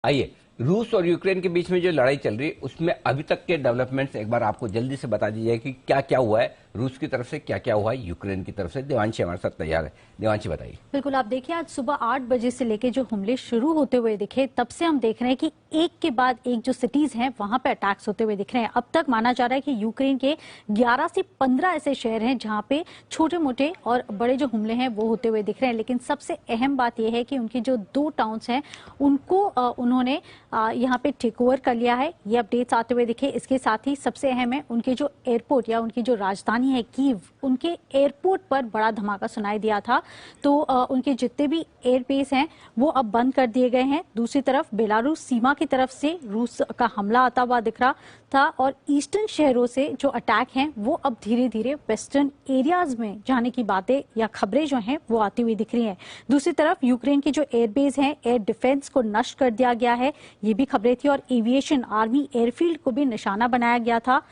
आइए, रूस और यूक्रेन के बीच में जो लड़ाई चल रही है उसमें अभी तक के डेवलपमेंट्स एक बार आपको जल्दी से बता दीजिए कि क्या क्या हुआ है रूस की तरफ से, क्या क्या हुआ है यूक्रेन की तरफ से। देवांशी हमारे साथ तैयार है। देवांशी बताइए। बिल्कुल, आप देखिए आज सुबह 8 बजे से लेके जो हमले शुरू होते हुए दिखे तब से हम देख रहे हैं कि एक के बाद एक जो सिटीज हैं वहां पे अटैक्स होते हुए दिख रहे हैं। अब तक माना जा रहा है कि यूक्रेन के 11 से 15 ऐसे शहर हैं जहां पे छोटे मोटे और बड़े जो हमले हैं वो होते हुए दिख रहे हैं। लेकिन सबसे अहम बात यह है कि उनकी जो 2 टाउन्स हैं उनको उन्होंने यहाँ पे टेक ओवर कर लिया है। ये अपडेट्स आते हुए दिखे। इसके साथ ही सबसे अहम है उनके जो एयरपोर्ट या उनकी जो राजधानी है कीव, उनके एयरपोर्ट पर बड़ा धमाका सुनाई दिया था। तो उनके जितने भी एयरबेस हैं वो अब बंद कर दिए गए हैं। दूसरी तरफ बेलारूस सीमा की तरफ से रूस का हमला आता हुआ दिख रहा था और ईस्टर्न शहरों से जो अटैक हैं वो अब धीरे धीरे वेस्टर्न एरियाज में जाने की बातें या खबरें जो हैं वो आती हुई दिख रही हैं। दूसरी तरफ यूक्रेन के जो एयरबेस हैं, एयर डिफेंस को नष्ट कर दिया गया है, ये भी खबरें थी। और एविएशन आर्मी एयरफील्ड को भी निशाना बनाया गया था।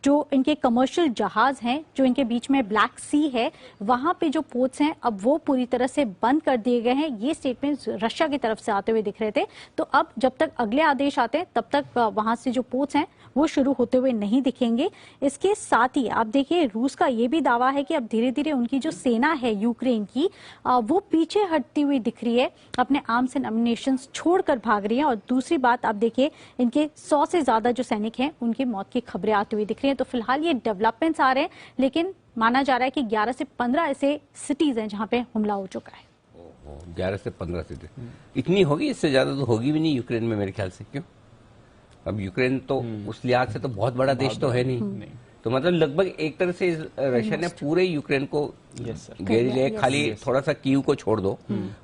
जो इनके कमर्शियल जहाज हैं जो इनके बीच में ब्लैक सी है वहां पे जो पोर्ट्स हैं अब वो पूरी तरह से बंद कर दिए गए हैं। ये स्टेटमेंट्स रशिया की तरफ से आते हुए दिख रहे थे। तो अब जब तक अगले आदेश आते हैं तब तक वहां से जो पोर्ट्स हैं वो शुरू होते हुए नहीं दिखेंगे। इसके साथ ही आप देखिए रूस का ये भी दावा है कि अब धीरे धीरे उनकी जो सेना है यूक्रेन की वो पीछे हटती हुई दिख रही है, अपने आर्म्स एंड एम्युनिशंस छोड़कर भाग रही है। और दूसरी बात आप देखिए इनके 100 से ज्यादा जो सैनिक हैं उनकी मौत की खबरें आती हुई दिख रही है। तो फिलहाल ये डेवलपमेंट्स आ रहे हैं, लेकिन माना जा रहा है कि 11 से 15 ऐसे सिटीज हैं जहां पे हमला हो चुका है। 11 से 15 सिटी इतनी होगी? इससे ज्यादा तो होगी भी नहीं यूक्रेन में मेरे ख्याल से। क्यों? अब यूक्रेन तो उस लिहाज से तो बहुत बड़ा देश तो है नहीं। तो मतलब लगभग एक तरह से रशिया ने पूरे यूक्रेन को घेर लिया। खाली थोड़ा सा कीव को छोड़ दो,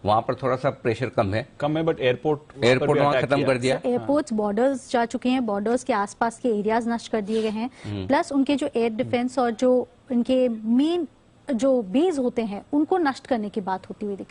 वहां पर थोड़ा सा प्रेशर कम है बट एयरपोर्ट वहां खत्म कर दिया। एयरपोर्ट्स बॉर्डर्स जा चुके हैं, बॉर्डर्स के आसपास के एरियाज नष्ट कर दिए गए हैं। प्लस उनके जो एयर डिफेंस और जो इनके मेन जो बेस होते हैं उनको नष्ट करने की बात होती हुई